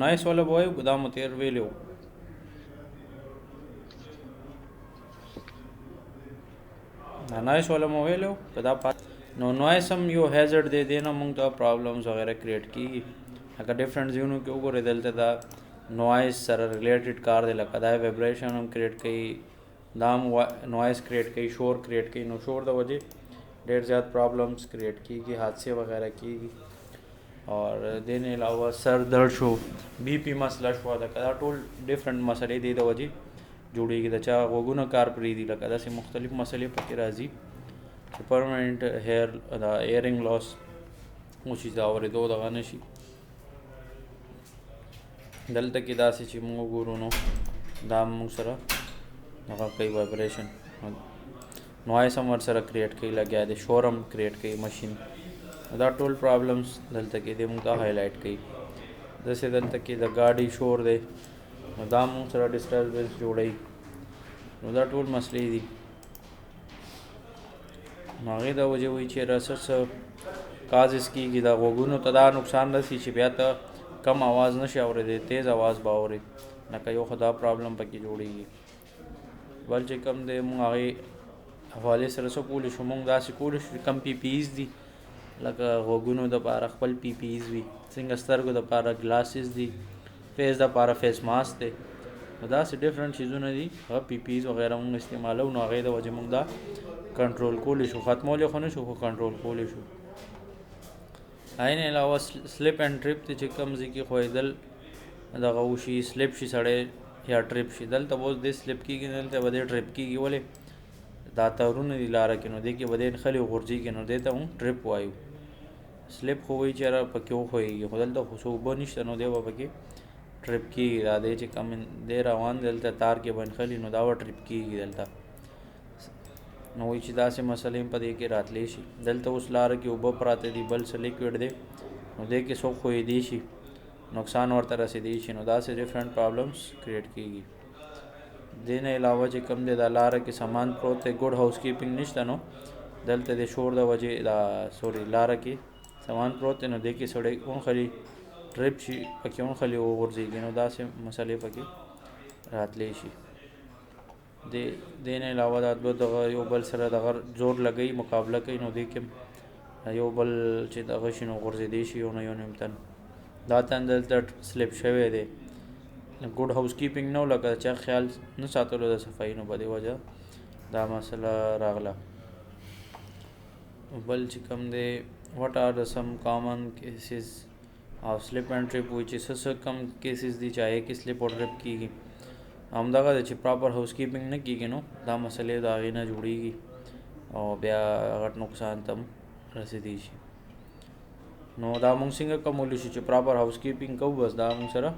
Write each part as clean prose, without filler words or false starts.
نوایس والا به وایو دا مو تیر ویلی و دا نوایس والا مو ویلی و که دا نو نوایس هم یو هیزرډ دی، دی نه موږ ته پرابلمز وغیره کریټ کیږي. لکه ډفرنٹ ځایونو کې وګورئ دلته دا نوایس سره ریلیټډ کار دی، لکه دا ویبریشن هم کریټ کوي، دا هم نوایس کریټ کوي، شور کریټ کوي. نو شور د وجې ډېر زیات پرابلمز کریټ کیږي، حادثې وغیره کیږي. اور دې نه علاوه سر درد شو، بی پی مسله شوه، دا ټول ډفرنٹ مسلې دې د وجې جوړېږي. د چا غوږونه کار پرېږدي، لکه داسې مختلف مسلې پکې راځي چې پرمننټ هیر دا ایرنګ لاس وشي، دا اورېدو دغه نه شي. دلته کې داسې چې موږ وګورو نو دا موږ سره دغه کوي وایبریشن، نوایس هم ورسره کریټ کوي، لګیا دی شور هم کریټ کوي مشین. دا ټول پرابلمس دلته کې دی موږ ته هایلایټ کوي. داسې دلته کې د گاډي شور دی، نو دا موږ سره ډسټربنس جوړوي. نو دا ټول مسلې دي. نو هغې د وجې وایي چې څه کازز کېږي د غوږونو ته دا نقصان رسي چې بیا ته کم आवाज نشي اورېدی، تیز आवाज به اورې، لکه یو خو دا پرابلم پکې جوړېږي. بل چې کم دی موږ هغې حوالې سره څه کولی شو، موږ داسې کولی شو کم پی پی ایز دي، لکه غوږونو دپاره خپل پی پی ایز وي، څنګه سترګو دپاره ګلاسز دي، فیس دپاره فیس ماسک دی. نو داسې ډفرنټ چیزونه دي، هغه پی پی ایز وغیره موږ استعمالو. نو هغې د وجې موږ دا کنټرول کولی شو، ختمولی خو نه شو خو کنټرول کولی شو. هغې نه علاوه سلیپ اینډ ټریپ دی چې کوم ځای کې ښویېدل دغه وشي، سلیپ شي سړی یا ټریپ شي. دلته به اوس دې سلیپ کېږي، دلته به دې ټریپ کېږي. ولې؟ دا تارونه دي لاره کې، نو دې کې به دې نښلي غورځېږي، نو دې ته موږ ټریپ وایو. سلیپ خو وایي چې یاره پکې وښویېږي، خو دلته خو څه اوبه نشته، نو دی به پکې ټریپ کېږي. دا دی چې کم دی روان دی دلته تار کې به نښلي، نو دا به ټریپ کېږي دلته. نو وایي چې داسې مسلې هم په دې کې راتلی شي. دلته اوس لاره کې اوبه پراته دي، بل څه لیکوډ دی، نو دې کې څوک ښویېدی شي، نقصان ورته رسېدی شي. نو داسې ډفرنټ پرابلمس کریټ کېږي. دې نه علاوه چې کوم دی دا لاره کې سامان پروت دی، ګډ هاوس کیپینګ نشته، نو دلته د شور د وجې دا لاره کې سامان پروت دی، نو دې کې سړی ونښلي ټریپ شي، پکې ونښلي وغورځېږي، نو داسې مسلې پکې راتلی شي. دې نه علاوه دا دوه دغه یو بل سره دغه زور لګوي، مقابله کوي، نو دې کې یو بل چې دغه شي نو غورځېدی شي یو نه یو نیم تن. دا تن دلته سلیپ شوی دی، ګډ هاوس کیپینګ نه و، لکه چا خیال نه ساتلو د صفایي، نو په دې وجه دا مسله راغله. بل چې کوم دی وټ آر د سم کامن کیسز او سلیپ اینډ ټریپ وایي چې څه کم کیسز دي چې هغې کې سلیپ او ټریپ کېږي. همدغه دی چې پراپر هاوس کیپینګ نه کېږي، نو دا مسلې د هغې نه جوړېږي او بیا غټ نقصان ته هم رسېدی شي. نو دا موږ څنګه کولی شو چې پراپر هاوس کیپینګ کوو، بس دا موږ سره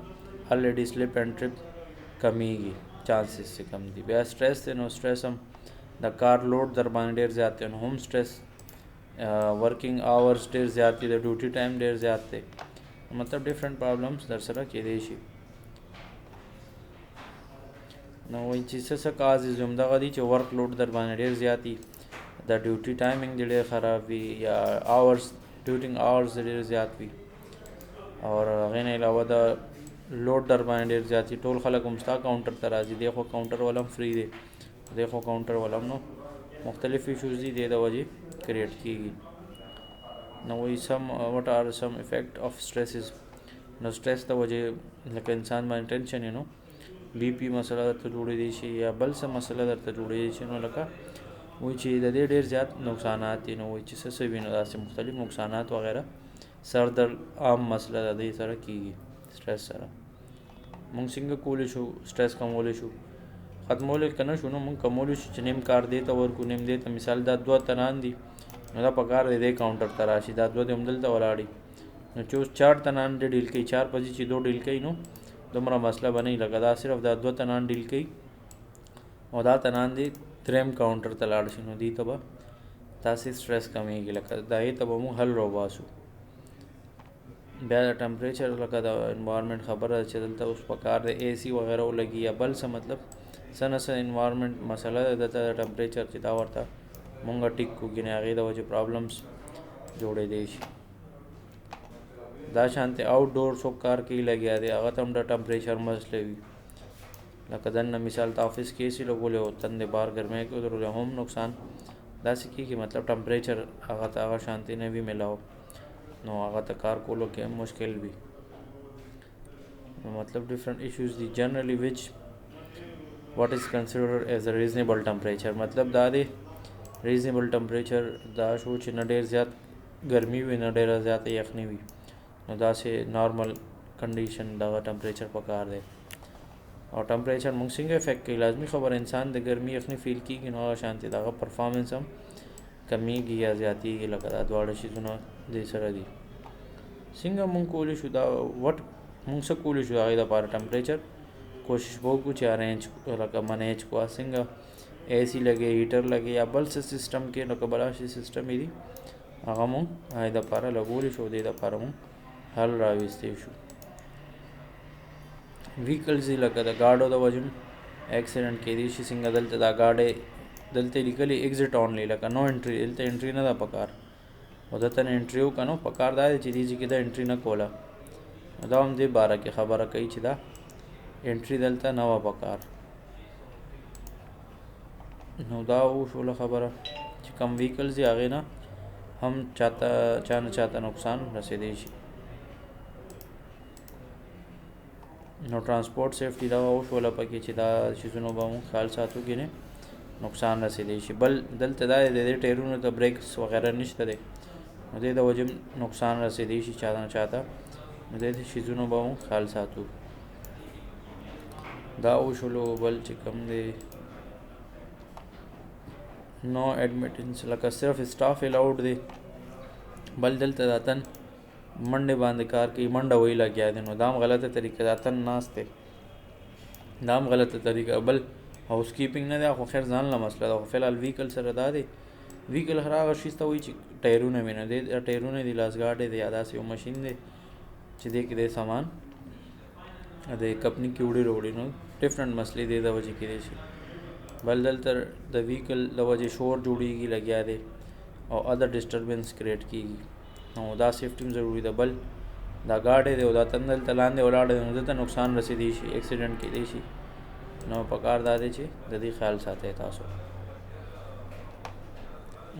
الریډي سلیپ اینډ ټریپ کمیږي، چانسز چې کم دي. بیا سټریس دی، نو سټریس هم د کار لوډ در باندې ډېر زیات دی، نو هم سټریس، ورکینګ آورز ډېر زیات دي، د ډیوټي ټایم ډېر زیات دی، مطلب ډفرنٹ پرابلمس در سره کېدی شي. نو وایي چې څه کازز همدغه دي چې ورک لوډ در باندې ډېر زیات دي، د ډیوټي ټایمینګ دې ډېر خراب وي، یا آورز ډیوټینګ آورز ډېر زیات وي، اور هغې نه علاوه د لوډ در باندې ډېر زیات دي. ټول خلک هم ستا کاونټر ته راځي، دی خو کاونټر والا هم فری دی، دی خو کاونټر والا هم نو مختلف ایشوز دي دې د وجې کریټ کېږي. نو وایي وټ آر سم افیکټ آف سټریسز. نو سټریس د وجې لکه انسان باندې ټینشن یې نو بی پی مسله درته جوړېدی شي، یا بل څه مسله درته جوړېدی شي. نو لکه وایي چې د دې ډېر زیات نقصانات دي. نو وایي چې څه وي، نو داسې مختلف نقصانات وغیره، سر درد عام مسله د دې سره کېږي. سټریس سره موږ څنګه کولی شو سټریس کمولی شو، ختمولی که نه شو، نو موږ کمولی شو چې نیم کار دې ته ورکو، نیم دې ته. مثال دا دوه تنان دي، نو دا پکار دی دې کاونټر ته راشي، دا دوه دې همدلته ولاړي. نو چې اوس 4 تنان دې ډیل کوي، 4 بجې چې 2 ډیل کوي، نو دومره مسله به نه وي. لکه دا صرف دا 2 تنان ډیل کوي او دا تنان دې 3 کاونټر ته لاړ شي، نو دې ته به داسې سټریس کمیږي. لکه دا هغې ته به موږ حل راوباسو. بیا د ټمپریچر، لکه د انوایرمنټ خبره ده چې دلته اوس پکار دی اے سی وغیره ولګي، یا بل څه، مطلب څه نه څه انوایرمنټ مسله ده دلته د ټمپریچر چې دا ورته مونږ ټیک کړو، ګینې هغې د وجې پرابلمس جوړېدی شي. دا شانته آوټډور څوک کار کوي لګیا دی هغه ته هم د ټمپریچر مسلې وي لکه دننه مثال ته آفس کې اسی لګولی او تندې بار ګرمۍ کې ودرولې هم نقصان داسې کېږي مطلب ټمپریچر هغه ته هغه شانتي نه وي میلاو نو هغه ته کار کولو کې هم مشکل وي مطلب ډفرنٹ ایشوز دي جنرلی وچ what is considered as a reasonable temperature مطلب دا دی reasonable temperature دا شو چې نه ډېر زیات ګرمي وي نه ډېره زیاته یخني وي نو داسې نارمل کنډیشن دغه ټمپریچر پکار دی او ټمپریچر موږ څنګه افیکټ کوي لازمي خبر انسان د ګرمي یخني فیل کېږي نو هغه شانتي دغه پرفارمنس هم کمیږي یا زیاتېږي لکه دا دواړه شیزونه دې سره دي څنګه موږ کولی شو دا وټ موږ څه کولی شو هغې دپاره ټمپریچر کوشش به وکړو چې ارینج لکه منیج کو څنګه اے سی لګې هیټر لګې یا بل څه سسټم کې لکه بلا شي سسټم یې دي هغه موږ هغې دپاره لګولی شو دې دپاره موږ حل راویستی شو ویکلز لکه د ګاډو د وجه اکسیډنټ کېدی شي څنګه دلته دا ګاډی دلته لیکلي ایگزټ اونلی لکه نو انټري دلته انټري نه ده پکار او دته نه انټري وکړه نو پکار دا دی چې دې ځای کې دا انټري نه کوله دا هم دې باره کې خبره کوي چې دا انټري دلته نه وه پکار نو دا وشوله خبره چې کم ویکلز دي هغې نه هم چا نه چاته نقصان رسېدی شي نو ټرانسپورټ سیفټي دا وشوله پکې چې دا شیزونو به مونږ خیال ساتو کې نه نقصان رسېدی شي بل دلته دا د دې ټایرونو ته بریکس وغیره نشته دی نو دې د وجې نقصان رسېدی شي چا نه چاته نو دې شیزونو به مونږ خیال ساتو دا وشولو بل چې کوم دی نو ایډمیټنس لکه صرف سټاف الاؤډ دی بل دلته دا تن منډې باندې کار کوي منډه وی لګیا دی نو دا هم غلطه طریقه دا تن ناست دی دا هم غلطه طریقه بل هاوس کیپینګ نه دی خو خیر ځان له مسله ده خو فلحال ویکل سره دا دی ویکل هر هغه شي ته وایي چې ټایرونه وي نه دی ټایرونه دي لاسګاډی دی یا داسې یو مشین دی چې دې کې دی سامان د کپنی کې وړي راوړي نو ډفرنٹ مسلې دې د وجې کېدی شي بل دلته د ویکل د وجې شور جوړیږي لګیا دی او ادر ډسټربنس کریټ کېږي نو دا سیفټي هم ضروري ده بل دا ګاډی دی او دا تن دلته لاندې ولاړ دی نو دلته نقصان رسېدی شي اکسیډنټ کېدی شي نو پکار دا دی چې د دې خیال ساتئ تاسو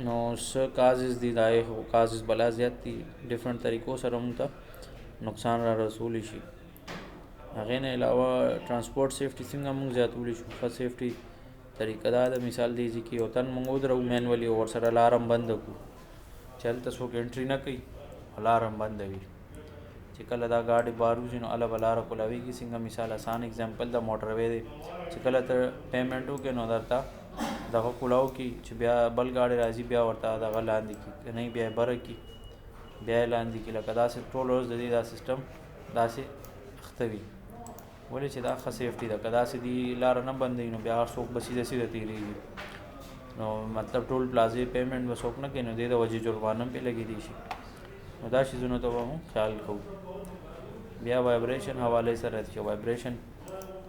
نو څه کازز دي دا یې کازز بلا زیات دي ډفرنٹ طریقو سره موږ ته نقصان را رسولی شي هغې نه علاوه ټرانسپورټ سیفټي څنګه موږ زیاتولی شو ښه سیفټي طریقه دا ده مثال دیږي کې یو تن موږ ودرو مینولي او ورسره لارم بند کړو چې هلته څوک انټري نه کوي لارم بنده وي چې کله دا ګاډي بار وځي نو هله به لاره کولاویږي څنګه مثال آسان اگزامپل د موټر وی دی چې کله ته پیمنټ وکړې نو درته دغه کولاو کړي چې بیا بل ګاډی راځي بیا ورته دغه لاندې کړي که نه بیا یې بره کړي بیا یې لاندې کړي لکه داسې ټول ورځ د دې دا سیسټم داسې اخته وي ولې چې دا ښه سیفټي ده که داسې دي لاره نه بندوي نو بیا هر څوک به سیده سیده تېرېږي نو مطلب ټول پلازې پیمنټ به څوک نه کوي نو دې د وجې جرمانه هم پرې لګېدی شي نو دا شیزونو ته به مو خیال کوو بیا وایبریشن حوالې سره چې وایبریشن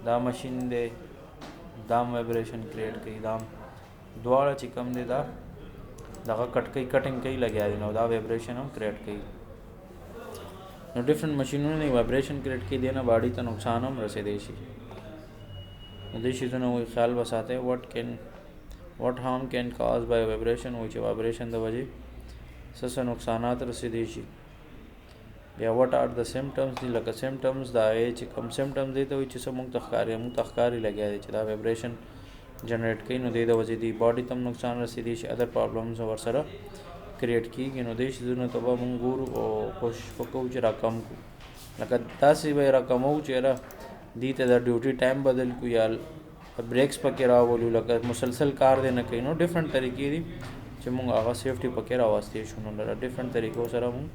دا مشین دی دا هم وایبریشن کریټ کوي دا دواړه چې کوم دی دا دغه کټینګ کوي لګیا دی نو دا وایبریشن هم کریټ کوي نو ډفرنٹ مشینونه نه وایبریشن کریټ کوي دی نه باډي ته نقصان هم رسېدی شي نو دې شیزونو خیال وساتئ what harm can caused by vibration وایي چې وایبریشن د وجې څه نقصانات رسېدی شي بیا what are the symptoms دي لکه symptoms دا چې کوم symptoms دی ته وایي چې څه موږ ته ښکاري لګیا دی چې دا وایبریشن جنریټ کوي نو دې د وجې دی باډي ته هم نقصان رسېدی شي ادر پرابلمز ورسره کریټ کېږي نو دې شیزونو ته به موږ ګورو او کوشش وکړو چې راکم کړو لکه داسې به یې راکموو چې یاره دې ته د ډیوټي ټایم بدل کړو یا بریکس پکې راولو لکه مسلسل کار دی نه کوي نو ډفرنٹ طریقې دي چې موږ هغه سیفټي پکې راوستې شو نو ډفرنٹ طریقو سره موږ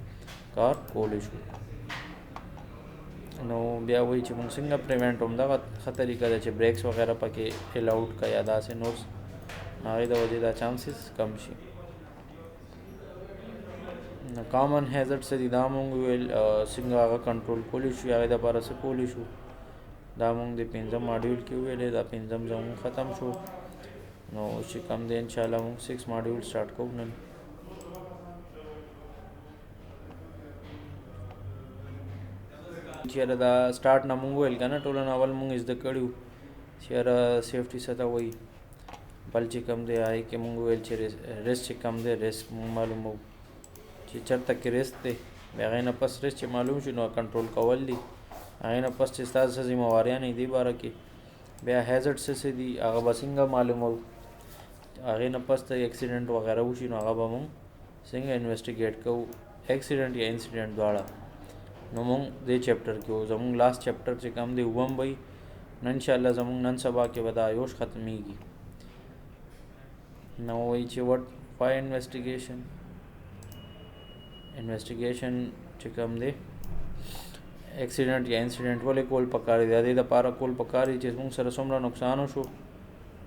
کار کولی شو نو بیا وایي چې موږ څنګه پریوینټ هم دغه ښه طریقه ده چې بریکس وغیره پکې الاؤډ کا یا داسې نورس هغې د وجې دا چانسز کم شي نو کامن هیزرډ څه دي دا موږ ویل څنګه هغه کنټرول کولی شو هغې دپاره څه کولی شو دا موږ د 5م ماډیول کې ویلې دا 5م زموږ ختم شو نو چې کم دی انشاءالله موږ 6 ماډیول سټارټ کوو نن چې دا سٹارټ نه مونږ ویل کنه ټول نه اول مونږ زده کړیو چې سیفټي ستا وای بل چې کم دی آی کې مونږ ویل چې ریس چې کم دی ریس مونږ معلومو چې چرته کې ریس دی هغه نه پس ریس چې معلوم شي نو کنټرول کول دي هغه نه پس چې تاسو ذمہواریاں نه دی باره کې بیا هیزارد څه دي هغه بسنګ معلومو هغه نه پس ته اکسیډنټ وغیرہ وشي نو هغه به مونږ څنګه انویسټیګیټ کوو اکسیډنټ یا انسیډنټ دواړه نو مونږ دې چیپټر کې وو زمونږ لاست چیپټر چې کم دی وم وي نو ان شاء الله زمونږ نن سبا کې به دا یوش ختمیږي نو وایي چې وټ وای انویسټیګیشن چې کم دی اکسیډنټ یا انسیډنټ ولې کول پکار دی د دې لپاره کول پکار دی چې موږ سره څومره نقصان وشو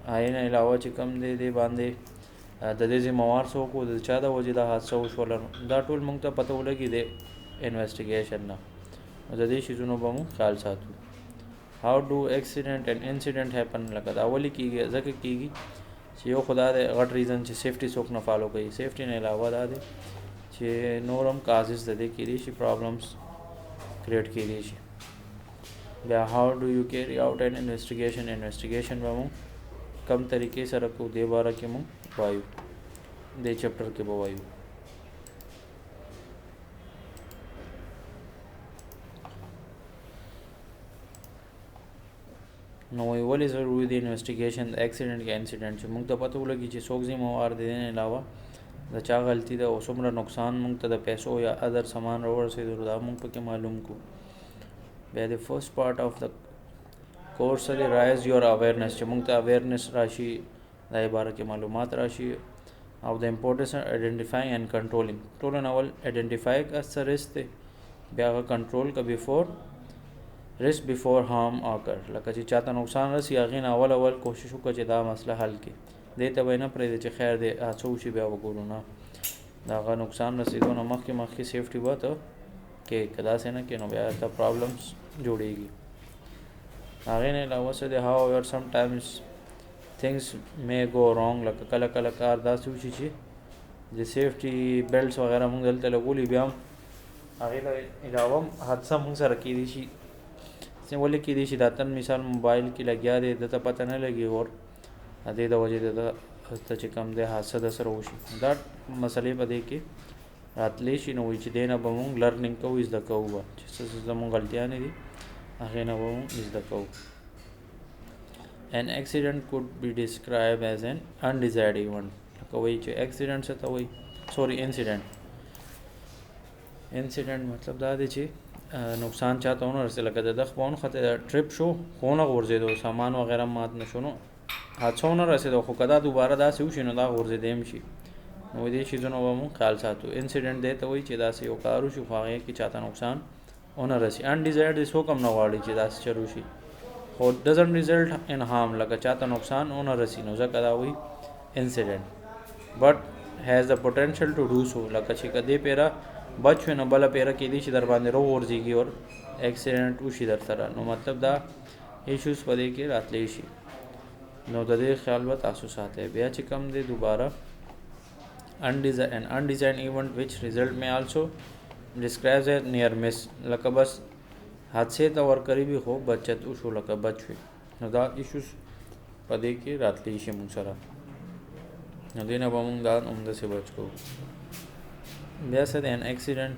هغې نه علاوه چې کم دی دې باندې د دې ذمہوار څوک و د چا د وجې دا حادثه وشوله دا ټول موږ ته پته ولګي دی انویسټیګیشن نه نو د دې شیزونو به موږ خیال ساتو هاو ډو اکسیډنټ اینډ انسیډنټ هیپن لکه دا ولې کېږي ځکه کېږي چې یو خدا د غټ ریزن چې سیفټي څوک نه فالو کوي سیفټي نه علاوه دا دی چې نور هم کازز د دې کېدی شي پرابلمس کریټ کېدی شي بیا هاو ډو یو کیری آؤٹ این انویسټیګیشن به موږ کم طریقې سره کو دې باره کې موږ وایو دې چیپټر کې به وایو نو ولې ضروري دی انویسټیګیشن د اکسیډنټ یا انسیډنټ چې موږ ته پته ولګي چې څوک ذمہوار دی نه علاوه د چا غلطي ده او څومره نقصان موږ ته د پیسو یا ادر سامان راورسېدو دا موږ پکې معلوم کو بیا د فرست پارټ آف د کورس دی رایز یور اویرنس چې موږ ته اویرنس راشي دا باره کې معلومات راشي او د امپورټنس آئیډینټیفاینګ اینڈ کنټرولینګ ټول اول آئیډینټیفای کا څه رسک دی بیا هغه کنټرول کا risk before harm occur لکه چې چاته نقصان رسي هغې نه اول کوشش وکړه چې دا مسله حل کړي دې ته به یې نه پرېږدي چې خیر دی څه وشي بیا وګورو نه د هغه نقصان رسېدو نه مخکې سیفټي به ته کې که داسې نه کې نو بیا ته پرابلمس جوړېږي هغې نه علاوه څه دی however sometimes things may go wrong لکه کله کار داسې وشي چې د سیفټي بیلټس وغیره مونږ دلته لګولي بیا هم هغې ته علاوه هم حادثه مونږ سره کېدی شي ولې کېدی شي دا تن مثال موبایل کې لګیا دی دته پته نه لګي اور دې د وجې د چې کم دی حادثه د سره وشي دا مسلې په دې کې راتلی شي نو وایي چې دې نه به مونږ لرنینګ کوو زده کوو به چې څه زمونږ غلطیانې دي هغې نه به مونږ زده کوو an accident could be described as an undesired event لکه وایي چې اکسیډنټ څه ته وایي انسیډنټ مطلب دا دی چې نقصان چاته ونه رسېد لکه د خپون خطه ټریپ شو خو نه غورځېدو سامان وغیره مات نه شو نو حادثه ونه رسېدو خو که دا دوباره داسې وشي نو دا غورځېدی هم شي نو دې شیزونو به مونږ خیال ساتو انسیډنټ دی ته وایي چې داسې یو کار وشي خو هغې کې چاته نقصان ونه رسي انډیزایرډ دی څوک هم نه غواړي چې داسې چل وشي خو ډزنټ ریزلټ ان هارم لکه چاته نقصان ونه رسي نو ځکه دا وایي انسیډنټ بټ هیز د پوټینشل ټو ډو سو لکه چې که دې پیره بچ شوې نو بله پیره کېدی شي در باندې وغورځېږي اور اکسیډنټ وشي در سره نو مطلب دا ایشوز په دې کې راتلی شي نو د دې خیال به تاسو ساتئ بیا چې کم دی دوباره undesign event which result may also describes as near miss لکه بس حادثې ته ورقریبي خو بچت وشو لکه بچ شوي نو دا ایشوز په دې کې راتلی شي مونږ سره نو دې نه به مونږ دا همداسې بچ کوو بیا څه دی an accident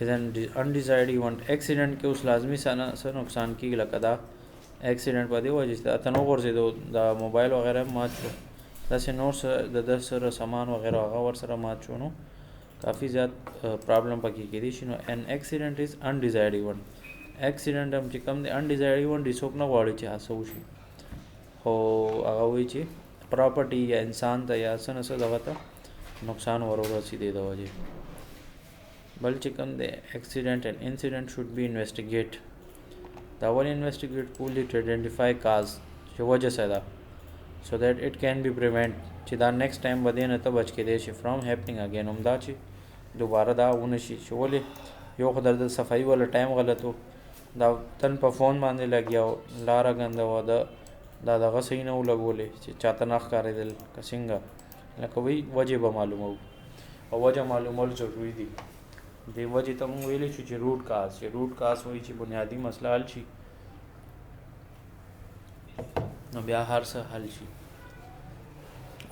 is an undesired event accident کې اوس لازمي څه نقصان کېږي لکه دا اکسیډنټ په دې وجې چې ته نه وغورځېدو دا موبایل وغیره مات شو داسې نور د ده سره سامان وغیره هغه ورسره مات شو نو کافي زیات پرابلم پکې کېدی شي نو an accident is undesired event اکسیډنټ هم چې کم دی undesired event دی څوک نه غواړي چې حادثه وشي خو هغه وایي چې پراپرټي یا انسان ته یا څه نه څه دغه ته نقصان ورسي دی د وجې بل چې کوم دی accident and incident should be investigate دا ولې investigate کول to identify cause چې وجه څه ده so that it can be prevent چې دا next time به دې نه ته بچ کېدی شي from happening again همدا چې دوباره دا ونه شي چې ولې یو خو د صفایي والا ټایم غلط و دا تن په فون باندې لګیا و لاره ګنده وه دا دغه صحیح نه و لګولې چې چاته نه ښکارېدل که څنګه لکه وایي وجې به معلوموو او وجه معلومول ضروري دي دې وجې ته مونږ ویلی شو چې روټ کاز وایي چې بنیادي مسله حل شي نو بیا هر څه حل شي.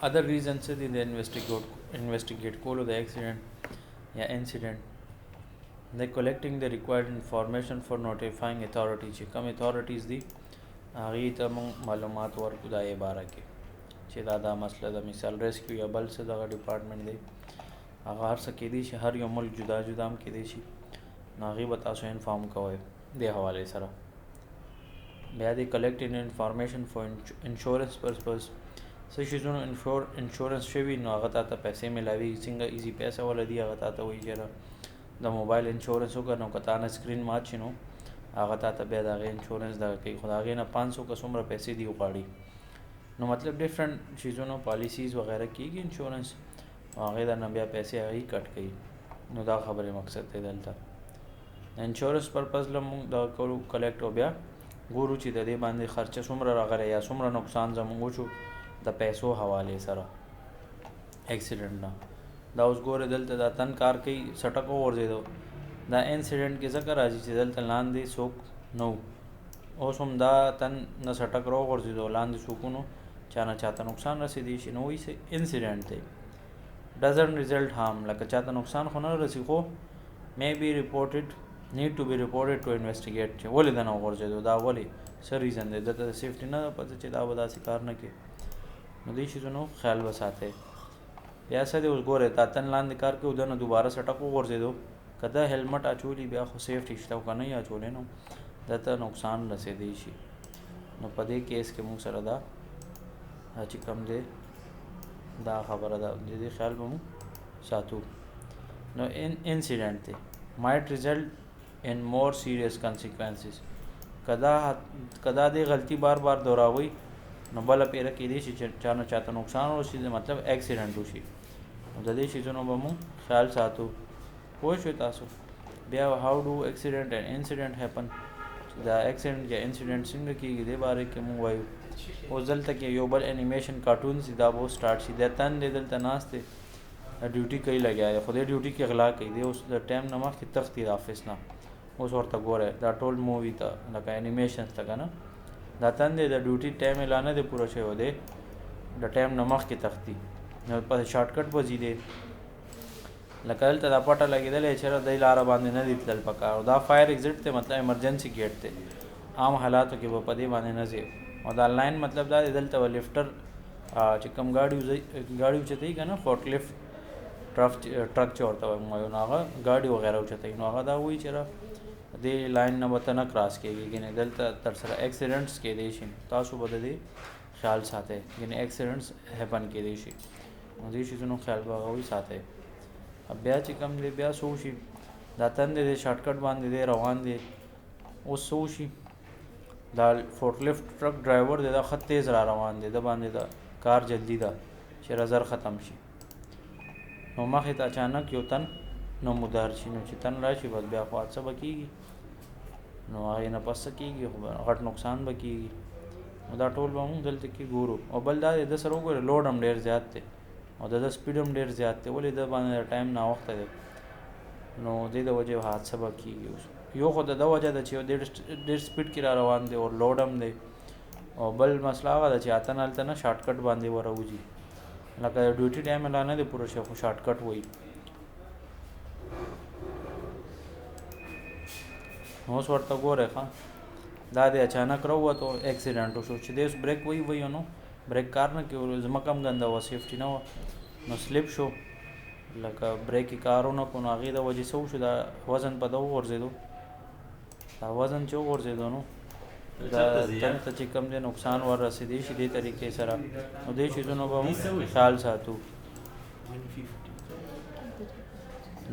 ادر ریزن څه دي د انویسټیګیټ کولو د اکسیډنټ یا انسیډنټ د کلیکټینګ د ریکوایرډ انفارمیشن فار نوټیفاینګ اتھارټي چې کوم اتھارټیز دي هغې ته مونږ معلومات ورکړو دا یې باره کې چې دا مسله د مثال ریسکیو یا بل څه دغه ډپارټمنټ دی هغه هر څه کیدی شي هر یو ملک جدا جدا هم کیدی شي نو هغې به تاسو انفارم کوئ دې حوالې سره. بیا د کلیکټینګ انفارمیشن فار انشورنس پرپز څه شیزونو انشورنس شوي نو هغه تا ته پیسې میلاوي څنګه ایزي پیسه ولا دي هغه تا ته وایي چې د موبایل انشورنس وکړه نو که تا نه سکرین مات شي نو هغه تا ته بیا د هغې انشورنس دغه کوي خو د هغې نه 500 که څومره پیسې دي غواړي نو مطلب ډفرنٹ چیزونو پالیسیز وغیرہ کیږي انشورنس هغې درنه بیا پیسې هغې کټ کوي نو دا خبرې مقصد دی دلته انشورنس پرپز له مونږ دغه کوو کلیکټ او بیا ګورو چې د دې باندې خرچه څومره راغلی یا څومره نقصان زموږ وشو د پیسو حوالې سره اکسیډنټ نه. دا اوس ګورې دلته دا تن کار کوي سټک وغورځېدو دا انسیډنټ کې ځکه راځي چې دلته لاندې څوک نه و اوس هم دا تن نه سټک راوغورځېدو لاندې څوک نو چا نه چاته نقصان رسېدی شي نو وایي انسیډنټ دی. ډزنټ ریزلټ هارم لکه چاته نقصان خو نه رسي خو may be reported need to be reported to investigate چې ولې دا نه وغورځېدو دا ولې څه ریزن دی دلته د سیفټي نه پته چې دا به داسې کار نه کوي نو دې شیزونو خیال وساتئ. بیا څه دی اوس ګورئ دا تن لاندې کار کوي د نه دوباره سټک وغورځېدو که دا هیلمټ اچولي بیا خو سیفټي شته او که نه یې اچولی نو دته نقصان رسېدی شي نو په دې کیس کې موږ سره دا چې کوم دی دا خبره ده د دې خیال به مو ساتو. نو انسیډنټ دی مایټ ریزلټ ان مور سیریس کانسیکوینسز کدا دې غلطي بار بار دوراوي نو بله پیره کیدی شي چې چا نه چاته نقصان وشي مطلب اکسیډنټ وشي نو د دې شیزونو به مو خیال ساتو پوه شوي تاسو. بیا هاو ډو اکسیډنټ اینډ انسیډنټ هیپن دا اکسیډنټ یا انسیډنټ څنګه کیږي دې باره کې مونږ وایو. اوس دلته کې یو بل انیمیشن کارټونز دا به سټارټ شي د تن دی دلته ناست دی ډیوټي کوي لګیا دی خو دې ډیوټي کې غلا کوي دی اوس د ټایم نه مخکې تښتي د آفس نه اوس ورته ګوره دا ټول مووي ته لکه انیمیشنز ته که نه دا تن دی د ډیوټي ټایم اعلان نه دی پوره شوی دی د ټایم نه مخکې تښتي نو په شارټکټ به ځي دی لکه دلته دا پټه لګېدلی چېرې دی لاره باندې نه دی تلل پکار دا فایر ایگزټ دی مطلب ایمرجنسي ګیټ دی عام حالاتو کې به په دې باندې نه ځي او دا لاین مطلب دا دی دلته به لفټر چې کوم ګاډي اوچتوي که نه فورټ لفټ ټرک چې ورته وایو نو هغه ګاډي وغیره اوچتوي نو هغه دا وایي چې دې لاین نه به ته نه کراس کېږي یعنې دلته تر سره اکسیډنټس کیدی شي تاسو به د دې خیال ساتئ یعنې اکسیډنټس هیپن کیدی شي نو دې شیزونو خیال به هغوی ساتئ. بیا چې کوم دی بیا څه وشي دا تن دی شارټکټ باندې دی روان دی اوس څه وشي دا فورټ لفټ ټرک ډرایور دی دا ښه تیز را روان دی د باندې دا کار جلدي ده چې زر ختم شي نو مخې ته اچانک یو تن نمودار شي نو چې تن راشي بس بیا خو حادثه به کېږي نو هغې نه پس څه کېږي خو غټ نقصان به کېږي نو دا ټول به موږ دلته کې ګورو. او بل دا دی د سره وګورئ لوډ هم ډېر زیات دی او د سپیډ هم ډېر زیات دی ولې د باندې ټایم ناوخته دی نو دې د وجې حادثه به کېږي. اوس یو خو د ده وجه ده چې ډېر سپیډ کې را روان دی او لوډ هم دی او بل مسله هغه ده چې هلته نه شارټکټ باندې وروځي لکه د ډیوټي ټایم اعلان نه دی پوره شوی خو شارټکټ وایي نو اوس ورته ګورئ ښه دا دی اچانک راووتو اکسیډنټ وشو چې دی اوس بریک وایي نو بریک کار نه کوي ځمکه هم ګنده وه سیفټي نه وه نو سلیپ شو لکه بریک یې کار ونه کړو نو هغې د وجې څه وشو دا وزن په ده وغورځېدو دا وزن چې وغورځېدو نو دا تن ته چې کوم دی نقصان ور رسېدی شي دې طریقې سره نو دې شیزونو به موږ خیال ساتو.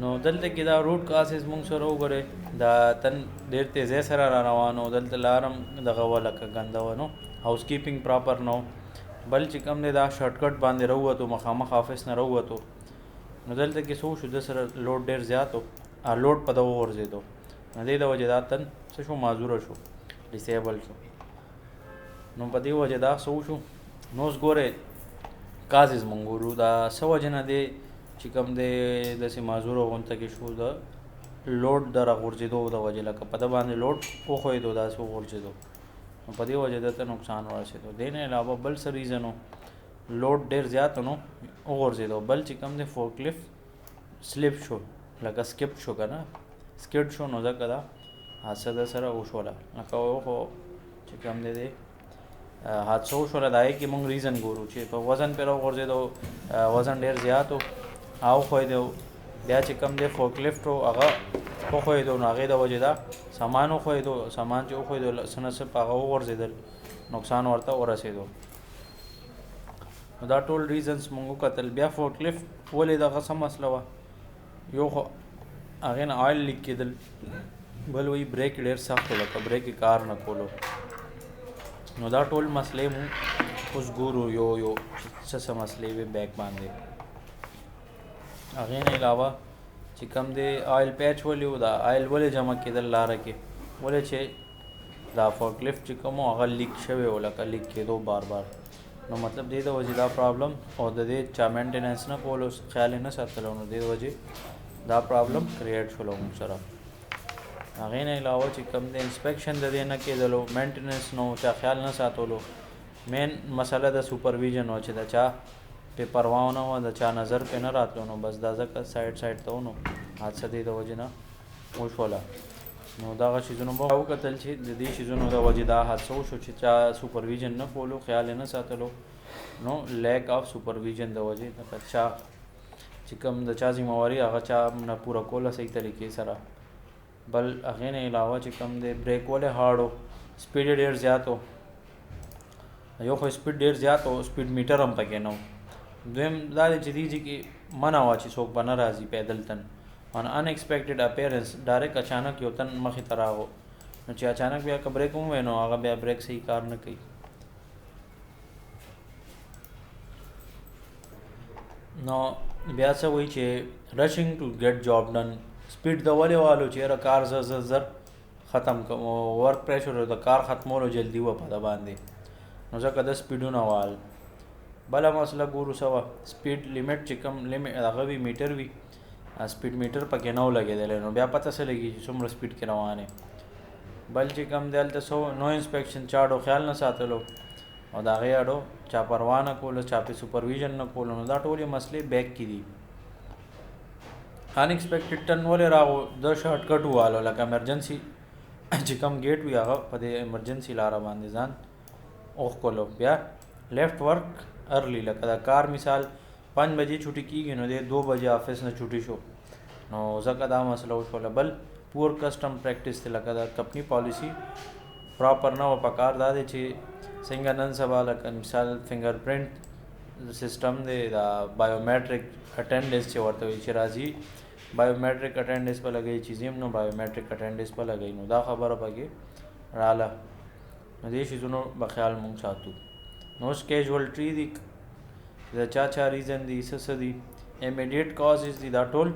نو دلته کې دا روټ کاسز موږ سره وګورئ دا تن ډېر تیزۍ سره را روان و دلته لار هم دغه وه لکه ګنده وه نو هاوس کیپینګ پراپر نه بل چې کوم دی دا شارټکټ باندې راووتو مخامخ آفس نه راووتو نو دلته کې څه وشو د سره لوډ ډېر زیات و لوډ په ده وغورځېدو نو دې د وجې دا تن څه شو معذوره شو ډسیبل شو نو په دې وجې دا څه وشو نو اوس ګورئ کازز مونږ ګورو دا څه وجې نه دی چې کوم دی داسې معذوره غونته کې شو د لوډ د راغورځېدو د وجې لکه په ده باندې لوډ وښویېدو داسې وغورځېدو نو په دې وجه ده ته نقصان ورسېدو. دې نه علاوه بل څه ریزن و لوډ ډېر زیات نو وغورځېدو. بل چې کوم دی فورکلیفټ سلیپ شو لکه سکپ شو که نه سکیډ شو نو ځکه دا حادثه د سره وشوله. لکه خو چې کوم دی حادثه وشوله د هغې کې مونږ ریزن ګورو چې په وزن پرې راوغورځېدو وزن ډېر زیات و او وښویېدو. بیا چې کوم دی فورکلیفټ و هغه وښویېدو نو هغې د وجې دا سامان وښویېدو سامان چې وښویېدو څه نه څه په هغه وغورځېدل نقصان ورته ورسېدو. نو دا ټول ریزنس مونږ وکتل. بیا فورکلیفټ ولې دغه څه مسله وه یو خو هغې نه آیل لیک کېدل بل وایي بریک ډېر سخت و لکه بریک یې کار نه کولو. نو دا ټول مسلې مونږ اوس ګورو یو یو څه مسلې وې بیک باندې. هغې نه علاوه چې کوم دی آیل پیچ ولې و دا آیل ولې جمع کېدل لاره کې ولې چې دا فورکلیفټ چې کوم و هغه لیک شوی و لکه لیک کېدو بار بار. نو مطلب دې د وجې دا پرابلم او د دې چا مینټیننس نه کولو خیال یې نه ساتلو نو دې د وجې دا پرابلم کریټ شولو موږ سره. هغې نه علاوه چې کوم دی انسپیکشن د دې نه کېدلو مینټیننس نو چا خیال نه ساتلو. مین مسله د سوپرویژن و چې د چا پې پروا نه وه د چا نظر پې نه راتلو نو بس دا ځکه سایډ ته و نو حادثه دې د وجې نه وشوله. نو دغه شیزونه به وکتل چې د دې شیزونو د وجې دا حادثه وشو چې چا سوپرویژن نه کولو خیال یې نه ساتلو نو لیک آف سوپرویژن د وجې لکه چا چې کوم د چا ذمهواري هغه چا نه پوره کوله صحیح طریقې سره. بل هغې نه علاوه چې کوم دی بریک ولې هارډ و سپیډ یې ډېر زیات و یو خو سپیډ ډېر زیات و سپیډ میټر هم پکې نه و. دویم دا دی چې دې ځای کې منع وه چې څوک به نه راځي پیدل تن ان ان ایکسپیکټډ اپیرنس ډایرکټ اچانک یو تن مخې ته راغو نو چې اچانک بیا که بریک ووایي نو هغه بیا بریک صحیح کار نه کوي. نو بیا څه وایي چې رشنګ ټو ګیټ جاب ډن سپیډ د ولې والو چې یاره کار زر ختم کوم ورک پریشر د کار ختمولو جلدي وه په ده باندې نو ځکه د سپیډونه وال. بله مسله ګورو څه وه سپیډ لیمټ چې کوم هغه وي میټر وي سپیډ میټر پکې نه و لګېدلی نو بیا پته څه لګي چې څومره سپیډ کې روان یې. بل چې کوم دی هلته څه نو انسپیکشن چا اډو خیال نه ساتلو او د هغې اډو چا پروا نه کولو چا پې سوپرویژن نه کولو نو دا ټولې مسلې بیک کې دي. ان ایکسپیکټډ ټرن ولې راغو د شارټ کټ ووالو لکه ایمرجنسي چې کوم ګیټ وي هغه په دې ایمرجنسي لاره باندې ځان وښکلو. بیا لیفټ ورک ارلی لکه دا کار مثال 5 بجې چوټي کېږي نو دی 2 بجې آفس نه چوټي شو نو ځکه دا مسله وشوله. بل پور کسټم پریکټس دی لکه دا کمپني پالیسي پراپر نه وه پکار دا دی چې څنګه نن سبا لکه مثال فنګر پرنټ سیسټم دی دا بایومیټرک اټینډنس چې ورته وایي چې راځي بایومیټرک اټینډنس په لګوي چیزې هم نو بایومیټرک اټینډنس په لګوي نو دا خبره پکې راله. نو دې شیزونو به خیال مونږ ساتو. نو اوس کیجوالټي دي د چا ریزن دي څه دي امیډیټ کازز دي دا ټول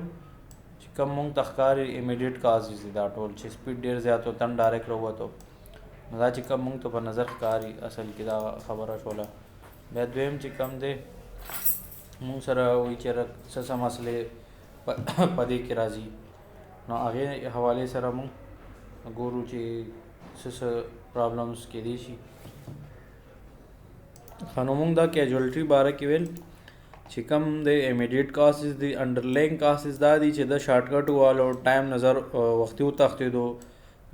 چې کوم مونږ ته ښکاري امیډیټ کازز دي دا ټول چې سپیډ ډېر زیات و تن ډایرکټ راووتو نو دا چې کوم مونږ ته په نظر ښکاري اصل کې دا خبره شوله. بیا دویم چې کوم دی مونږ سره وایي چې څه مسلې په دې کې راځي نو هغې حوالې سره مونږ ګورو چې څه پرابلمس کېدی شي. نو مونږ دا کیجوالټي باره کې ویل چې کوم د امیډیټ کاسز دی انډرلاین کاسز دا دي چې د شارټ کټ والو ټایم نظر وختي وتښتېدو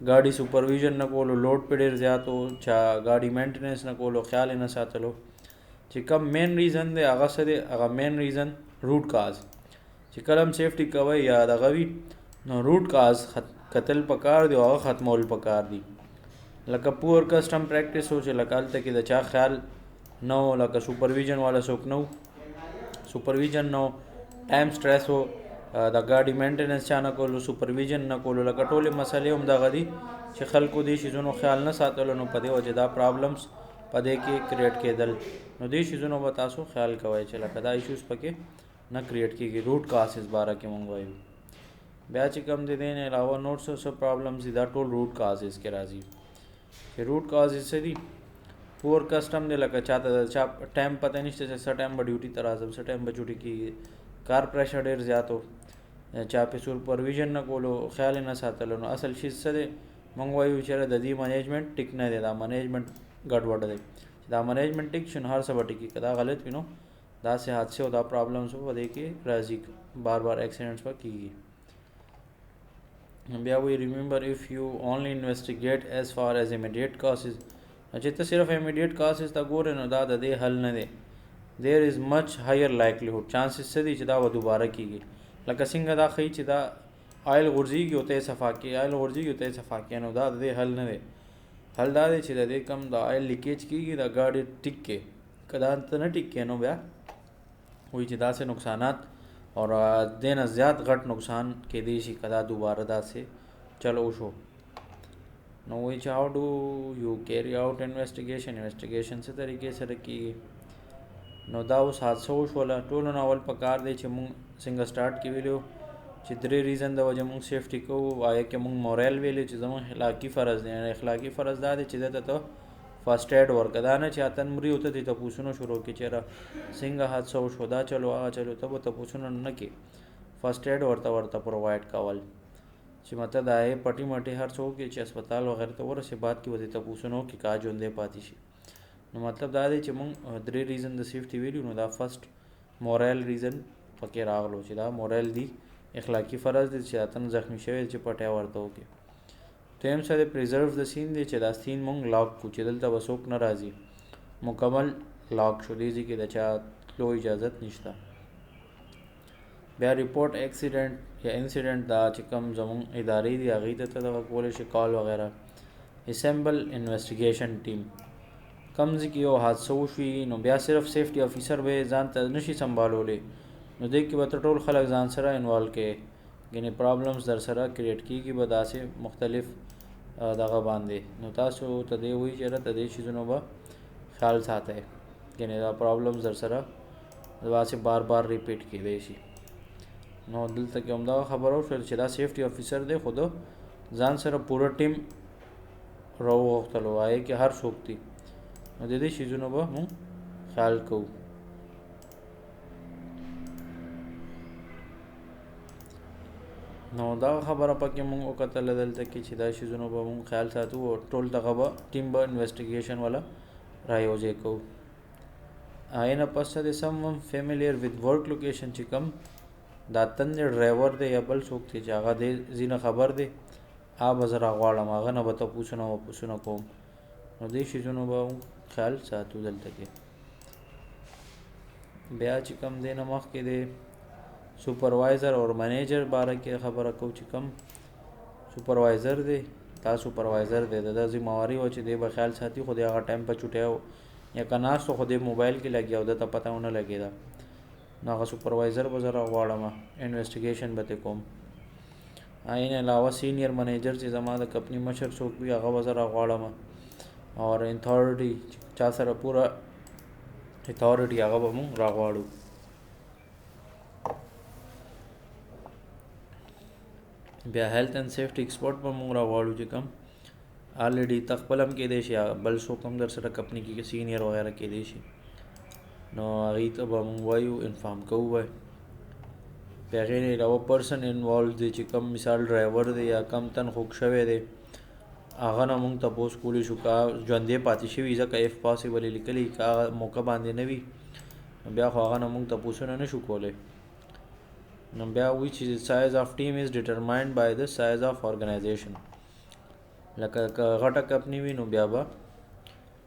ګاډي سوپرویژن نه کولو لوډ پې ډېر زیات و چا ګاډي مینټیننس نه کولو خیال یې نه ساتلو. چې کوم مین ریزن دی هغه څه دی هغه مین ریزن روټ کاز چې کله هم سیفټي کوئ یا دغه وي نو روټ کاز کتل پکار دی او هغه ختمول پکار دي. لکه پور کسټم پریکټس و چې لکه هلته کې د چا خیال نه و لکه سوپرویژن والا څوک نه و سوپرویژن نه و ټایم سټریس و د ګاډي مینټیننس چا نه کولو سوپرویژن نه کولو لکه ټولې مسلې هم دغه دي چې خلکو دې شیزونو خیال نه ساتلو نو په دې وجې دا پرابلمس په دې کې کریټ کېدل. نو دې شیزونو به تاسو خیال کوئ چې لکه دا ایشوز پکې نه کریټ کېږي. روټ کاسز باره کې مونږ وایو. بیا چې کوم د دې نه علاوه نور څه پرابلمس دي دا ټول روټ کازز کې راځي. چې روټ کازز څه دي پور کسټم دی لکه چاته د چا ټایم پته نشته چې څه ټایم به ډیوټي ته راځم څه ټایم به چوټي کېږي کار پریشر ډېر زیات و چا په سپرویژن نه کولو، خیال نه ساتلو. نو اصل شي څه دی، موږ وایو چې د دې منیجمنټ ټیک نه دی، دا منیجمنټ ګډوډ دی. دا منیجمنټ ټیک شي نو هر څه به ټیکي، که دا غلط وي نو داسې حادثې او دا پرابلمس په دې کې راځي، بار بار ایکسیډنټس به کېږي. بیا وایي ریممبر اف یو اونلی انویسټیګیټ ایز فار ایز امیډیټ کاسز. چې ته صرف امیډیټ کاسز ته ګورې نو دا د دې حل نه دی. دیر از مچ هایر لایکلیهوډ، چانسز څه دي چې دا به دوباره کېږي. لکه څنګه دا ښیي چې دا آیل غورځېږي او ته یې صفا کړې، آیل غورځېږي او ته یې صفا کړې، نو دا د دې حل نه دی. حل دا دی چې د دې کم د آیل لیکیج کېږي، دا ګاډي ټیک کې، که دا ته نه ټیک کې نو بیا وایي چې داسې نقصانات اور دې نه زیات غټ نقصان کېدی شي که دا دوباره داسې چلو شو. نو وایي چې هاو ډو یو کیری آؤٹ انویسټیګیشن، انویسټیګیشن څه طریقې سره کېږي. نو دا اوس حادثه وشوله. ټولو نه اول پکار دی چې مونږ څنګه سټارټ کې ویلو چې 3 ریزن د وجه مونږ سیفټي کوو. آیا کې مونږ مورال ویلو چې زموږ اخلاقي فرض دی. اخلاقي فرض دا دی چې دته ته فرسټ ایډ ورکړه، دا نه چې اتن مري او ته دې تپوسونه شروع کړي چې څنګه حادثه وشو، دا چلو هغه چلو، ته به تپوسونه نه کړي. فرسټ ایډ ورته پرووایډ کول چې مطلب دا یې پټي مټي هر څوک چې اسپتال وغیرہ ته ورسې بعد کې به دې تپوسونه وکړي کا ژوندی پاتې شي. نو مطلب دا دی چې مونږ 3 ریزن د سیفټي ویلو، نو دا فرسټ مورال ریزن پکې راغلو چې دا مورال دی، اخلاقي فرض دی چې اتن زخمی شوی چې پټیا ورته وکړي. دویم سره پریزرو د سین دی چې دا سین مونږ لاک کو چې دلته به څوک نه راځي، مکمل لاک شو دی چې د چا تلو اجازت نشته. بیا ریپورټ ایکسیډنټ یا انسیډنټ دا چې کوم زموږ ادارې دي هغې ته دغه کولی شي کال وغیرہ. اسمبل انویسټیګیشن ټیم، کم ځای کې یو حادثه وشوي نو بیا صرف سیفټي افیسر به ځان ته نشي سنبالولی، نو دې کې به ته ټول خلک ځان سره انوالو کړې، یعنې پرابلمس در سره کریټ کېږي به داسې مختلف دغه باندې. نو تاسو ته دې وایي چې د دې شیزونو به خیال ساتئ، یعنې دا پرابلمس در سره داسې بار بار ریپیټ کېدی شي. نو دلته کې همدغه خبره وشوه چې دا سیفټي افیسر دی خو د ځان سره پوره ټیم راوغوښتلو، هغې کې هر څوک دي، نو د دې شیزونو به مونږ خیال کوو. نو دا خبره پکې مونږ وکتله دلته کې چې دا شیزونو به مونږ خیال ساتو او ټول دغه به ټیم به انویسټیګیشن والا رایوځای کوو. اینه پس د سم فیملیئر وذ ورک لوکیشن چې کوم دا تن ډرایور دی یا بل څوک دی چې هغه دې ځینې خبر دی به زه راغواړم، هغه نه به تپوسونه وپوسونه کوم. نو دې شیزونو به خیال ساتو دلته کې. بیا چې کوم دی نه مخکې دی سپروایزر اور منیجر باره کې خبره کوو چې کوم سپروایزر دی، دا سپروایزر دی د ذمہواري وه چې دی به خیال ساتي، خو دی هغه ټایم په چوټیا یا که ناست خو دی موبایل کې لګیا او دته پته ونه لګېده، نو هغه سپروایزر به زه راغواړم، انویسټیګیشن به ترې کوم. این علاوه سینیر منیجر چې زما د کمپنۍ مشر څوک وي هغه به زه راغواړم، اور اتھارټي چا سره پوره اتھارټي هغه به مونږ راغواړو. بیا هیلث اینڈ سیفټي ایکسپرټ به مونږ راغواړو چې کوم آلریډي ته خپل هم کېدی شي یا بل څوک هم در سره کمپنۍ کې سینیر وغیرہ کېدی شي، نو هغې ته به مونږ وایو انفارم کوو به. بیا هغې نه علاوه پرسن انوالو دی چې کوم مثال ډرایور دی یا کم تن خوږ شوی دی هغه نه مونږ تپوس کولی شو که ژوندی پاتې شوي، ځکه اف پاسبل یې لیکلي که هغه موقع باندې نه وي بیا خو هغه نه مونږ تپوسونه نه شو کولی. نو بیا وایي چې سایز آف ټیم از ډیټرماینډ بای د سایز آف ارګنایزیشن، لکه که غټه کمپنۍ وي نو بیا به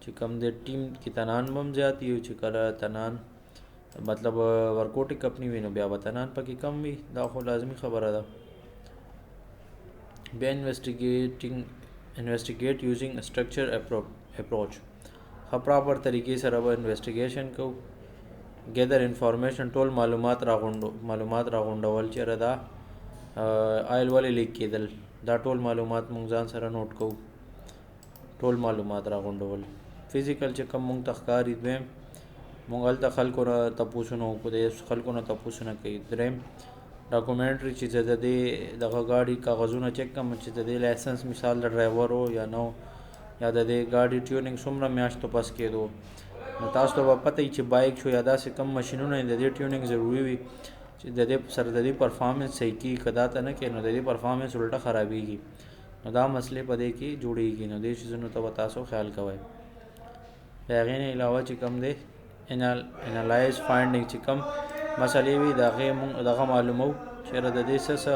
چې کوم د ټیم کې تنان به هم زیات وي، چې کله تنان مطلب ورکوټي کمپنۍ وي نو بیا به تنان پکې کم وي، دا خو لازمي خبره ده. بیا انویسټیګیټ یوزینګ سټرکچر اپروچ، ښه پراپر طریقې سره به انویسټیګیشن کوو. ګیدر انفارمیشن، ټول معلومات راغونډول چې دا آیل ولې لیک کېدل، دا ټول معلومات مونږ ځان سره نوٹ کوو، ټول معلومات راغونډول. فزیکل چې کوم مونږ ته ښکاري، دویم مونږ هلته خلکو نه تپوسونه وکړو، خلکو نه تپوسونه کوي. دریم ډاکومنټري چې د دې دغه ګاډي کاغذونه چیک کوم چې د دې لایسنس مثال د ډرایور و یا نو، یا د دې ګاډي ټیونینګ څومره میاشتو پس کېدو. نو تاسو ته به پته وي چې بایک شو یا داسې کم ماشینونه د دې ټیونینګ ضروري وي چې د دې سره د دې پرفارمنس صحیح کېږي، که دا ته نه کوي نو د دې پرفارمنس الټه خرابېږي. نو دا مسلې په دې کې جوړېږي. نو دې چیزونو ته به تاسو خیال کوئ. د هغې نه علاوه چې کوم دی انالایز فایندنګ چې کوم مسلې وي د هغې مونږ دغه معلومو چېرې د دې څه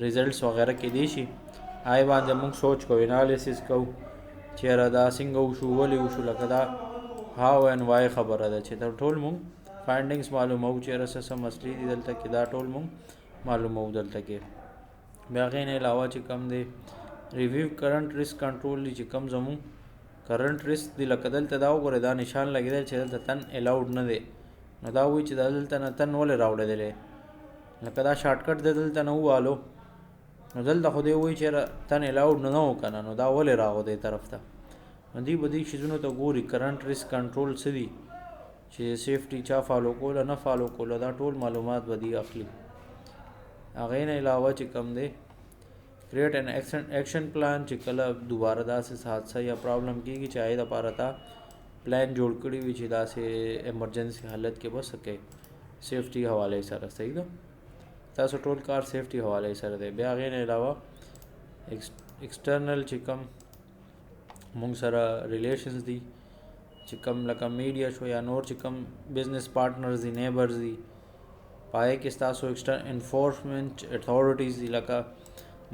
ریزلټس وغیره کېدی شي، هغې باندې مونږ سوچ کوو، انالیسس کوو چېرې دا څنګه وشو، ولې وشو. لکه دا هاو اینډ وای خبره ده چې دا ټول مونږ فایندنګس معلومو چېرې څه مسلې دي دلته کې، دا ټول مونږ معلومو دلته کې. بیا هغې نه علاوه چې کوم دی ریویو کرنٹ ریسک کنټرول دی چې کوم زمونږ کرنٹ ریسک دی. لکه دلته دا وګورئ دا نشان لګېدل چې دلته تن الاؤډ نه دی، نو دا وایي چې دا دلته نه تن ولې راوړېدلی، لکه دا شارټکټ دی دلته نه ووالو، نو دلته خو دې وایي چې تن الاؤډ نه و که نه، نو دا ولې راغو دې طرف ته. نو دوی به دې چیزونو ته ګوري کرنٹ ریسک کنټرول څه دي، چې سیفټي چا فالو کوله نه فالو کوله، دا ټول معلومات به دوی اخلي. هغې نه علاوه چې کوم دی کریټ ان ایکشن پلان، چې کله دوباره داسې حادثه یا پرابلم کېږي چې هغې دپاره تا پلان جوړ کړی وي چې داسې ایمرجنسي حالت کې به څه کوې سیفټي حوالې سره. صحیح ده، تاسو ټول کار سیفټي حوالې سره دی. بیا هغې نه علاوه ایکسټرنل چې کوم مونږ سره ریلیشنز دي چې کوم لکه میډیا شو یا نور چې کوم بزنس پارټنرز دي، نیبرز دي، پای کې ستاسو انفورسمنٹ اتھارټیز دي، لکه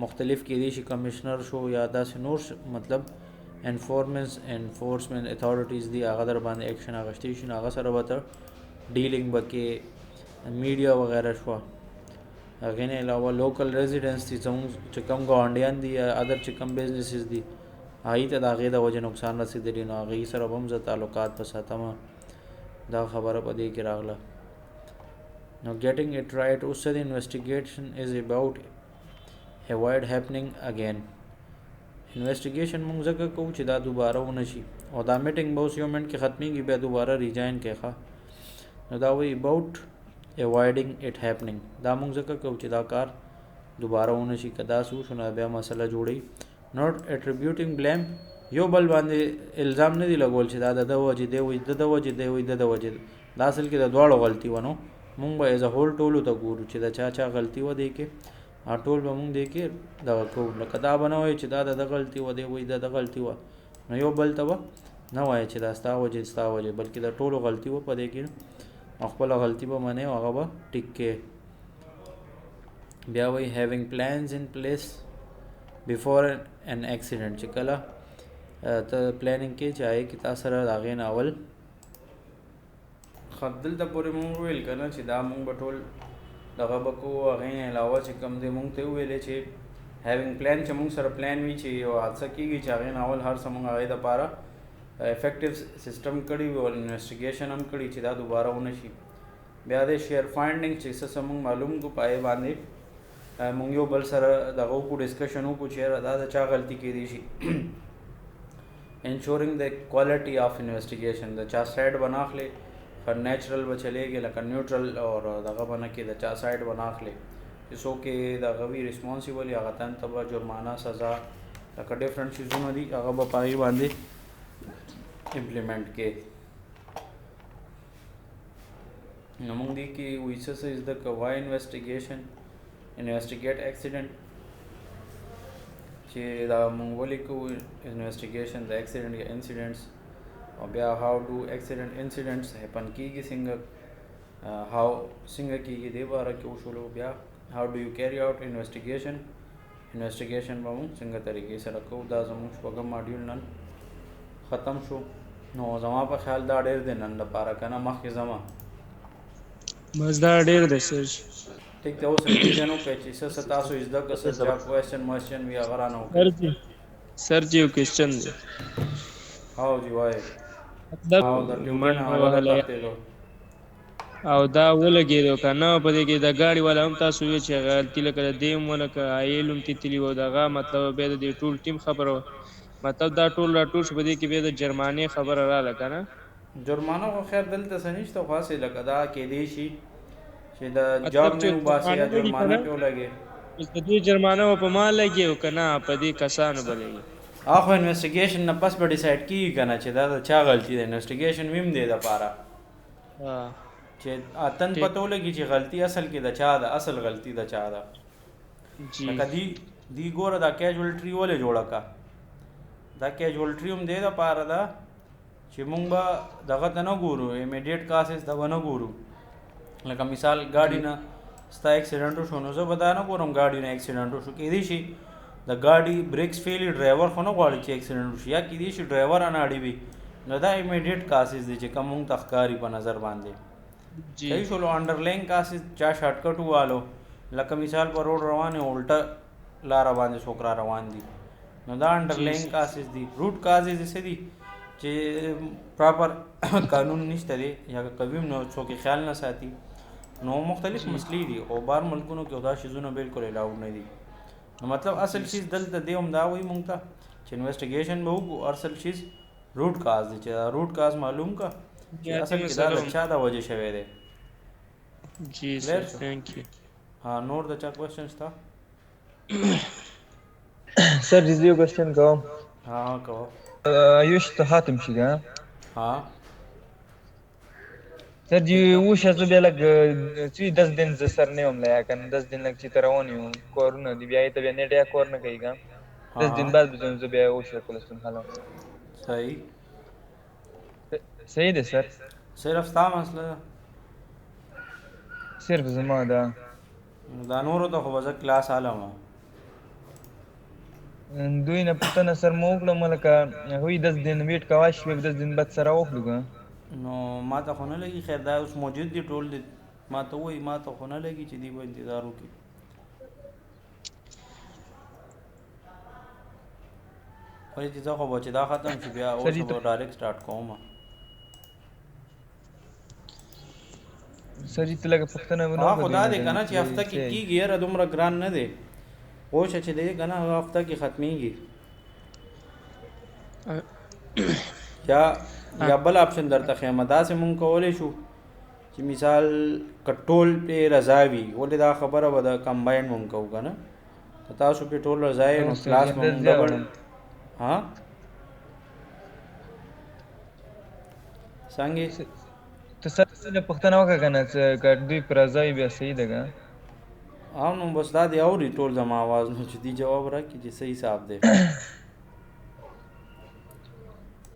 مختلف کېدی شي کمشنر شو یا داسې نور مطلب انفورسمنٹ اتھارټیز دي، هغه در باندې ایکشن اخیستی شي، نو هغه سره به ته ډیلینګ به کې. میډیا وغیره شوه. هغې نه علاوه لوکل ریزیډنس دي، زموږ چې کوم ګاونډیان دي یا ادر چې کوم بزنسز دي هغې ته د هغې د وجې نقصان رسېدلی، نو هغې سره به هم زه تعلقات په ساتمه. دا خبره په دې کې راغله. نو ګیټینګ اټ رایټ، اوس د انویسټیګیشن از اباؤٹ اوایډ هیپننګ اگین. انویسټیګیشن مونږ ځکه کوو چې دا دوباره ونه شي، او دا میټینګ به اوس یو منټ کې ختمېږي بیا دوباره ریجاین کوي ښه. نو دا وایي اباؤٹ اوایډنګ اټ هیپننګ، دا مونږ ځکه کوو چې دا کار دوباره ونه شي. که داسې وشو نو بیا مسله جوړوي. ناٹ اټریبیوټینګ بلیم، یو بل باندې الزام نه دی لګول چې دا د ده وجې دی وایي د ده وجې دی وایي د ده وجې، دا اصل کې د دواړو غلطي وه. نو مونږ به ایز ا هول ټولو ته ګورو چې د چا چا غلطي وه دې کې، ټول به مونږ دې کې دغه کوو. لکه دا به نه وایي چې دا د ده غلطي وه دی وایي د ده غلطي وه، نو یو بل ته به نه وایي چې دا ستا وجې ستا وجې، بلکې د ټولو غلطي وه په دې کې، او خپله غلطي به منې او هغه به ټیک کې. بیا وایي هیوینګ پلانز ان پلیس بیفور ان ایکسیډنټ، چې کله ته پلانینګ کې چې هغې کې تا سره د هغې نه اول دلته پورې مونږ وویل که نه چې دا مونږ به ټول دغه به کوو. هغې نه علاوه چې کوم دی مونږ ته وویلې چې هیوینګ پلان چې مونږ سره پلان وي چې یو حادثه کېږي چې هغې نه اول هر څه مونږ هغې دپاره افیکټیو سسټم کړي وي او انویسټیګیشن هم کړي چې دا دوباره ونه شي. بیا د شیر فایندنګ چې څه مونږ معلوم کړو په هغې باندې مونږ یو بل سره دغه وکړو ډسکشن وکړو چې دا د چا غلطي کېدی شي. انشورینګ د کوالټي آف انویسټیګیشن، د چا سایډ به نه اخلې، ښه نیچرل به چلېږي لکه نیوټرل، اور دغه به نه کې د چا سایډ به نه اخلې چې څوک یې دغه وي ریسپانسیبل، هغه تن ته به جرمانه سزا لکه ډفرنټ چیزونه دي هغه به په هغې باندې امپلیمنټ کې. نو مونږ دې کې وایي څه زده که وای انویسټیګیټ ایکسیډنټ، چې دا مونږ ولې کوو انویسټیګیشن د ایکسیډنټ یا انسیډنټس، او بیا هاو ډو ایکسیډنټ انسیډنټس هیپن کېږي څنګه، هاو څنګه کېږي دې باره کې وشولو. بیا هاو ډو یو کیری آؤٹ انویسټیګیشن به مونږ څنګه طریقې سره کوو. دا زموږ شپږم ماډیول نن ختم شو. نو زما په خیال دا ډېر دی نن لپاره که نه مخکې ځمه بس دا ډېر دی سر. ټیک دی، اوس ریویژن وکړئ چې څه تاسو زده کړه، څه چا کوېسچن وي هغه رانه وکړئ. سر جی یو کوېسچن دی. هاو جی وایي او دا ولګېدو که نه په دې کې د ګاډي والا هم تاسو ویل چې غلطي لکه د دې هم ولکه عایل هم تتلي وو دغه مطلب بیا د دې ټول ټیم خبره وه، مطلب دا ټول راټول شو په دې کې بیا د جرمانې خبره راغله که نه. جرمانه خو خیر دلته څه نشته، خو هسې لکه دا کېدی شي چې د جاب نه وباسي یا جرمانه پې ولګي. اوس د دې جرمانه به په ما لګي او که نه په دې کسانو به لګي. خو انویسټیګیشن نه پس به ډیسایډ کېږي که نه چې دا د چا غلطي ده. انویسټیګیشن ویم دی دپاره چې اتن ټیک پته ولګي چې غلطي اصل کې د چا ده، اصل غلطي د چا ده. جی لکه دی ګوره دا کیجول ټری ولې جوړه کا. دا کیجول ټری هم دې دپاره ده چې مونږ به دغه ته نه ګورو، امیډیټ کاسز ته به نه ګورو. لکه مثال ګاډي جی نه ستا اکسیډنټ وشو، نو زه به دا نه ګورم ګاډي نه اکسیډنټ وشو. کیدای شي د ګاډي بریکس فیل ډرایور خو نه غواړي چې اکسیډنټ وشي، یا کیدای شي ډرایور اناړي وي. نو دا امیډیټ کاسز دي چې کوم مونږ ته ښکاري په نظر باندې. جی صحیح شولو. انډرلاین کاسز چا شارټکټ ووالو، لکه مثال په روډ روان یې الټه لاره باندې څوک را روان دي، نو دا جی انډرلاین کاسز دي. روټ کازز یې څه دي چې پراپر قانون نشته دی یا قوي نو څوک یې خیال نه ساتي. نو مختلف جی مسلې دي، او بار ملکونو کې دا شیزونه بالکل الاؤ نه دي. نو مطلب اصل چیز دلته دی هم دا وایي مونږ ته چې انویسټیګیشن به وکړو. اصل چیز روټ کاز دی، چې دا روټ کاز معلوم کا چې اصل کې دا د چا د وجې شوی دی. جی سر تھینک یو. ها نور د چا کوېسچن شته؟ Sir review question कहो. ها کوه. आयुष तो हातम शिगा ها सर जी वो शज़ बेलग ची 10 दिन से सर ने हम लाया कन 10 दिन लग ची तरह नहीं कोरोना दी बिया तब नेट या कोरोना कहीगा 10 दिन बाद बिजन से बिया वो शक्ल सुन हालो صحیح. सही है सर. صرف ستا مسله ده. सिर्फ زما دا دا نورو ته خو به زه کلاس حالم. دوی نه پتنه سر موکله ملکه هوی 10 दिन वेट का वाश 10 दिन बाद सर اوخلوګه. نو ما ته خو نه لګي، خیر دا اوس موجود دي ټول دي، ما ته وایي ما ته خو نه لګي چې دی به انتظار وکړي. ولې چې زه خو به چې دا ختم شي بیا اوس به ډایرکټ سټارټ کوم. सर जी तलګه پښتنه ونه خو دا دی که نه چې هفته کې کېږي، یاره دومره ګران نه دی. اوس چې دی که نه هفته کې ختمېږي. یا بل آپشن درته ښیم، داسې مونږ کولی شو چې مثال که ټول پې رضا وي، ولې دا خبره به د کمباینډ مونږ کوو که نه. که تاسو پې ټول رضا یې نو کلاس به مونږ ډبل. ها څنګه ته سر څه پښتنه وکړه کنه چې دوی پر ځای بیا صحیح ده. نو بس دا دی اوري ټول زما आवाज نو چې دی جواب راکړي چې صحیح حساب دی.